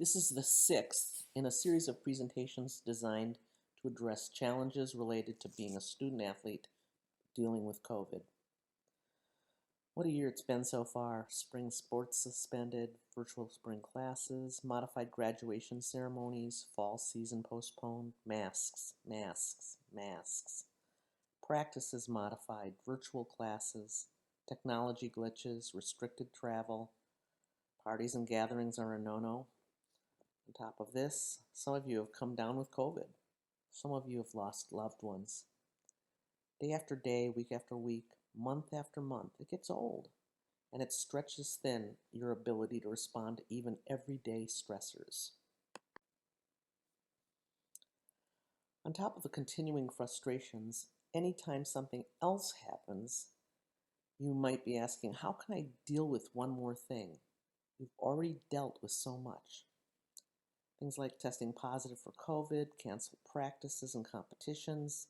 This is the sixth in a series of presentations designed to address challenges related to being a student athlete dealing with COVID. What a year it's been so far. Spring sports suspended, virtual spring classes, modified graduation ceremonies, fall season postponed, masks, masks, masks. Practices modified, virtual classes, technology glitches, restricted travel, parties and gatherings are a no-no. On top of this, some of you have come down with COVID. Some of you have lost loved ones. Day after day, week after week, month after month, it gets old, and it stretches thin your ability to respond to even everyday stressors. On top of the continuing frustrations, anytime something else happens, you might be asking, how can I deal with one more thing? You've already dealt with so much. Things like testing positive for COVID, canceled practices and competitions,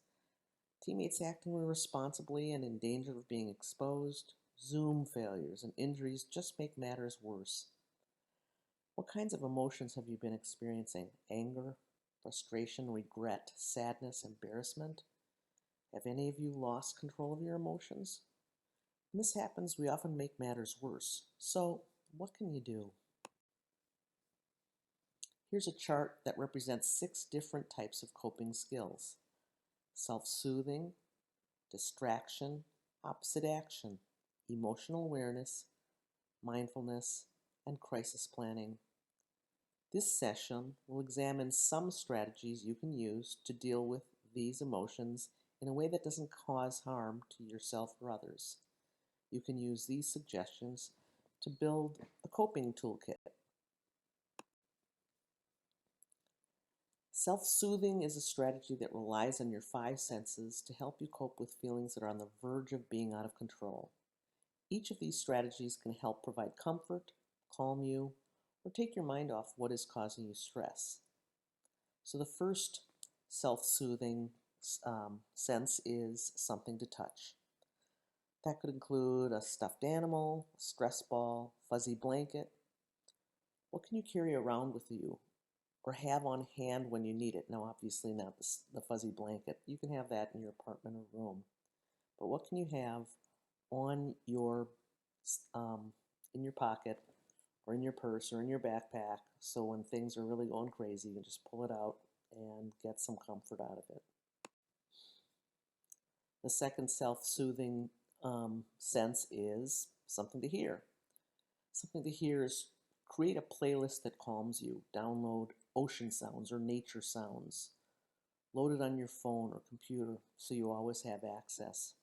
teammates acting irresponsibly and in danger of being exposed, Zoom failures and injuries just make matters worse. What kinds of emotions have you been experiencing? Anger, frustration, regret, sadness, embarrassment? Have any of you lost control of your emotions? When this happens, we often make matters worse. So, what can you do? Here's a chart that represents 6 different types of coping skills: self-soothing, distraction, opposite action, emotional awareness, mindfulness, and crisis planning. This session will examine some strategies you can use to deal with these emotions in a way that doesn't cause harm to yourself or others. You can use these suggestions to build a coping toolkit. Self-soothing is a strategy that relies on your 5 senses to help you cope with feelings that are on the verge of being out of control. Each of these strategies can help provide comfort, calm you, or take your mind off what is causing you stress. So the first self-soothing sense is something to touch. That could include a stuffed animal, a stress ball, fuzzy blanket. What can you carry around with you or have on hand when you need it? Now, obviously not the fuzzy blanket. You can have that in your apartment or room. But what can you have on your in your pocket or in your purse or in your backpack, so when things are really going crazy, you can just pull it out and get some comfort out of it. The second self-soothing sense is something to hear. Something to hear is create a playlist that calms you. Download ocean sounds or nature sounds. Load it on your phone or computer so you always have access.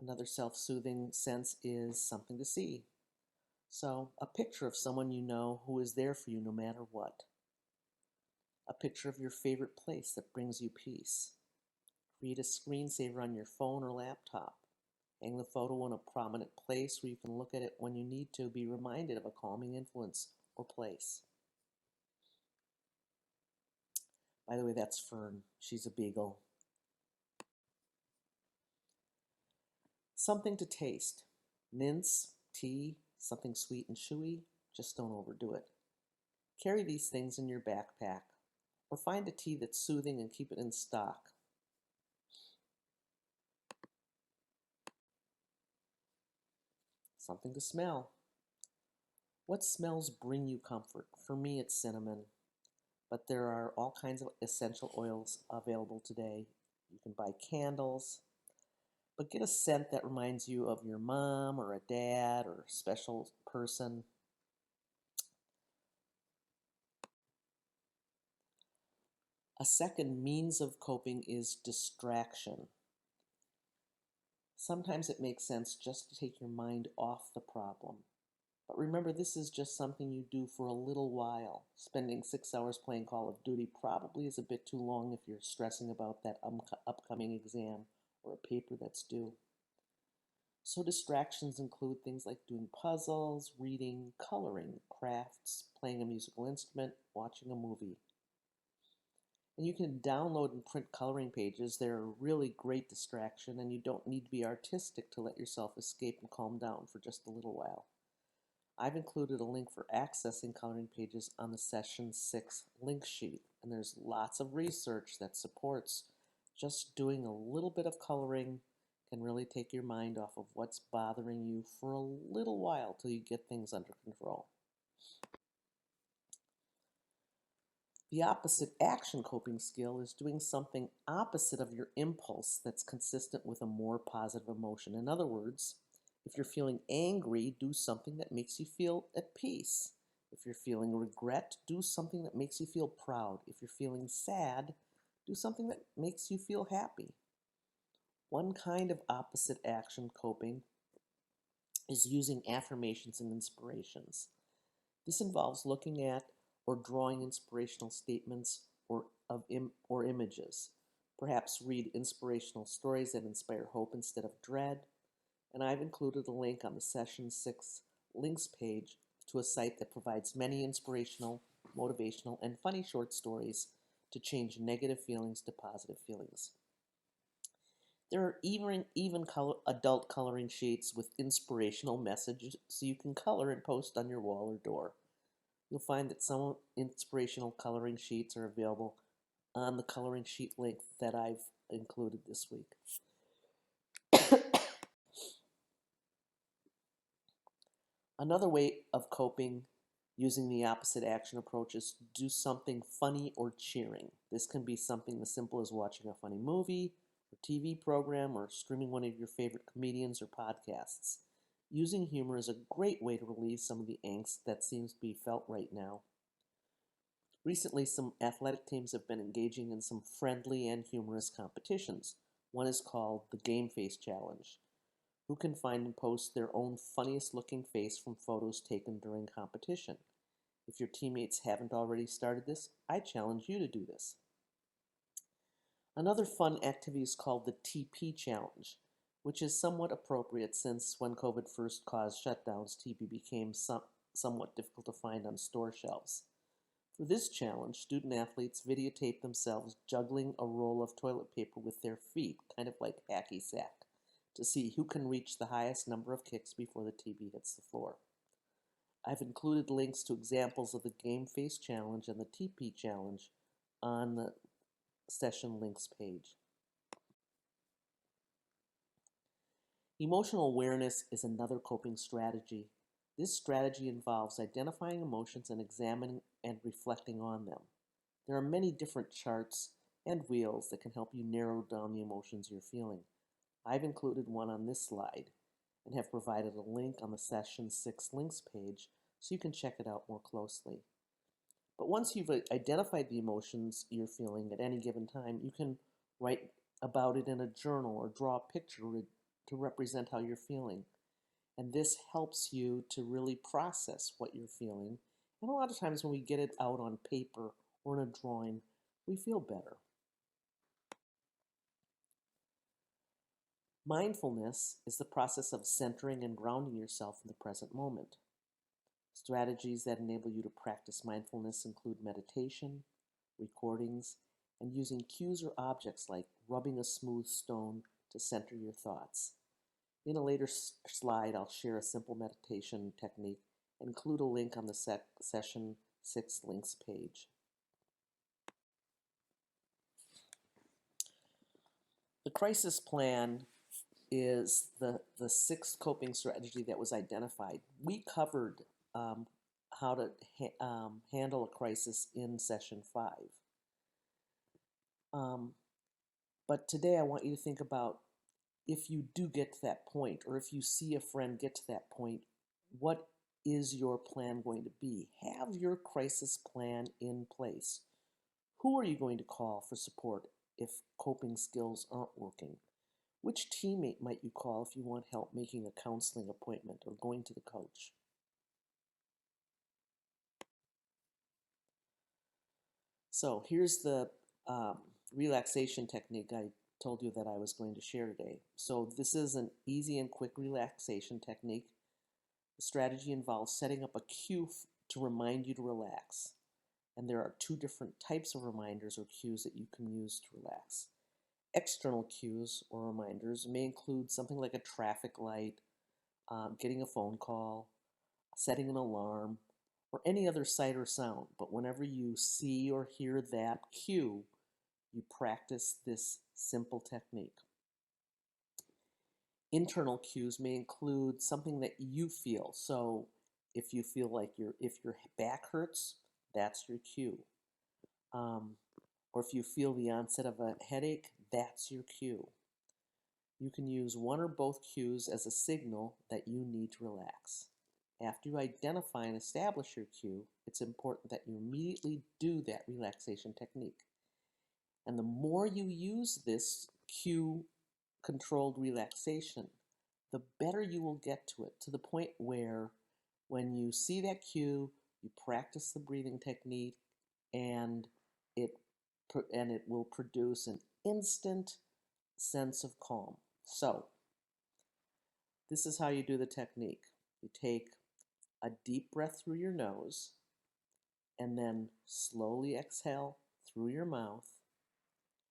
Another self-soothing sense is something to see. So, a picture of someone you know who is there for you no matter what. A picture of your favorite place that brings you peace. Create a screensaver on your phone or laptop. Hang the photo in a prominent place where you can look at it when you need to be reminded of a calming influence or place. By the way, that's Fern. She's a beagle. Something to taste. Mints, tea, something sweet and chewy. Just don't overdo it. Carry these things in your backpack, or find a tea that's soothing and keep it in stock. Something to smell. What smells bring you comfort? For me, it's cinnamon, but there are all kinds of essential oils available today. You can buy candles, but get a scent that reminds you of your mom or a dad or a special person. A second means of coping is distraction. Sometimes it makes sense just to take your mind off the problem. But remember, this is just something you do for a little while. Spending 6 hours playing Call of Duty probably is a bit too long if you're stressing about that upcoming exam or a paper that's due. So distractions include things like doing puzzles, reading, coloring, crafts, playing a musical instrument, watching a movie. And you can download and print coloring pages. They're a really great distraction, and you don't need to be artistic to let yourself escape and calm down for just a little while. I've included a link for accessing coloring pages on the Session 6 link sheet, and there's lots of research that supports just doing a little bit of coloring can really take your mind off of what's bothering you for a little while till you get things under control. The opposite action coping skill is doing something opposite of your impulse that's consistent with a more positive emotion. In other words, if you're feeling angry, do something that makes you feel at peace. If you're feeling regret, do something that makes you feel proud. If you're feeling sad, do something that makes you feel happy. One kind of opposite action coping is using affirmations and inspirations. This involves looking at or drawing inspirational statements or images. Perhaps read inspirational stories that inspire hope instead of dread. And I've included a link on the Session 6 links page to a site that provides many inspirational, motivational, and funny short stories to change negative feelings to positive feelings. There are even adult coloring sheets with inspirational messages so you can color and post on your wall or door. You'll find that some inspirational coloring sheets are available on the coloring sheet link that I've included this week. Another way of coping using the opposite action approach is to do something funny or cheering. This can be something as simple as watching a funny movie or TV program or streaming one of your favorite comedians or podcasts. Using humor is a great way to relieve some of the angst that seems to be felt right now. Recently, some athletic teams have been engaging in some friendly and humorous competitions. One is called the Game Face Challenge. Who can find and post their own funniest looking face from photos taken during competition? If your teammates haven't already started this, I challenge you to do this. Another fun activity is called the TP Challenge, which is somewhat appropriate since when COVID first caused shutdowns, TP became somewhat difficult to find on store shelves. For this challenge, student athletes videotape themselves juggling a roll of toilet paper with their feet, kind of like hacky sack, to see who can reach the highest number of kicks before the TP hits the floor. I've included links to examples of the Game Face Challenge and the TP Challenge on the Session links page. Emotional awareness is another coping strategy. This strategy involves identifying emotions and examining and reflecting on them. There are many different charts and wheels that can help you narrow down the emotions you're feeling. I've included one on this slide and have provided a link on the Session 6 links page so you can check it out more closely. But once you've identified the emotions you're feeling at any given time, you can write about it in a journal or draw a picture to represent how you're feeling. And this helps you to really process what you're feeling. And a lot of times when we get it out on paper or in a drawing, we feel better. Mindfulness is the process of centering and grounding yourself in the present moment. Strategies that enable you to practice mindfulness include meditation, recordings, and using cues or objects like rubbing a smooth stone to center your thoughts. In a later slide, I'll share a simple meditation technique and include a link on the Session 6 links page. The crisis plan is the sixth coping strategy that was identified. We covered how to handle a crisis in Session 5. But today I want you to think about if you do get to that point, or if you see a friend get to that point, what is your plan going to be? Have your crisis plan in place. Who are you going to call for support if coping skills aren't working? Which teammate might you call if you want help making a counseling appointment or going to the coach? So here's the relaxation technique I told you that I was going to share today. So this is an easy and quick relaxation technique. The strategy involves setting up a cue to remind you to relax. And there are two different types of reminders or cues that you can use to relax. External cues or reminders may include something like a traffic light, getting a phone call, setting an alarm, or any other sight or sound. But whenever you see or hear that cue, you practice this simple technique. Internal cues may include something that you feel. So if you feel like if your back hurts, that's your cue. Or if you feel the onset of a headache, that's your cue. You can use one or both cues as a signal that you need to relax. After you identify and establish your cue, it's important that you immediately do that relaxation technique. And the more you use this cue controlled relaxation, the better you will get to it, to the point where when you see that cue, you practice the breathing technique, and it will produce an instant sense of calm. So, this is how you do the technique. You take a deep breath through your nose and then slowly exhale through your mouth,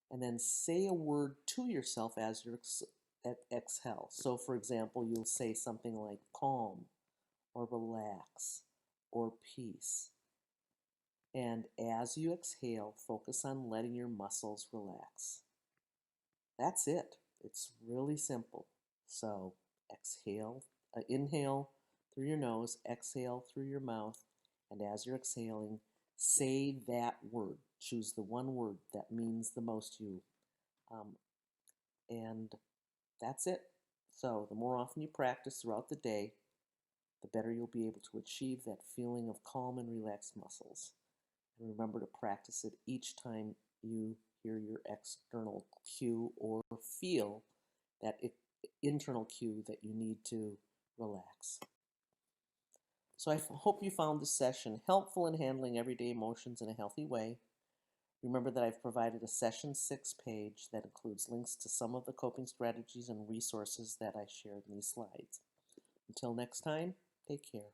and then say a word to yourself as you exhale. So, for example, you'll say something like calm or relax or peace. And as you exhale, focus on letting your muscles relax. That's it. It's really simple. So inhale through your nose, exhale through your mouth, and as you're exhaling, say that word. Choose the one word that means the most to you. And that's it. So the more often you practice throughout the day, the better you'll be able to achieve that feeling of calm and relaxed muscles. And remember to practice it each time you hear your external cue or feel that internal cue that you need to relax. So I hope you found this session helpful in handling everyday emotions in a healthy way. Remember that I've provided a Session 6 page that includes links to some of the coping strategies and resources that I shared in these slides. Until next time, take care.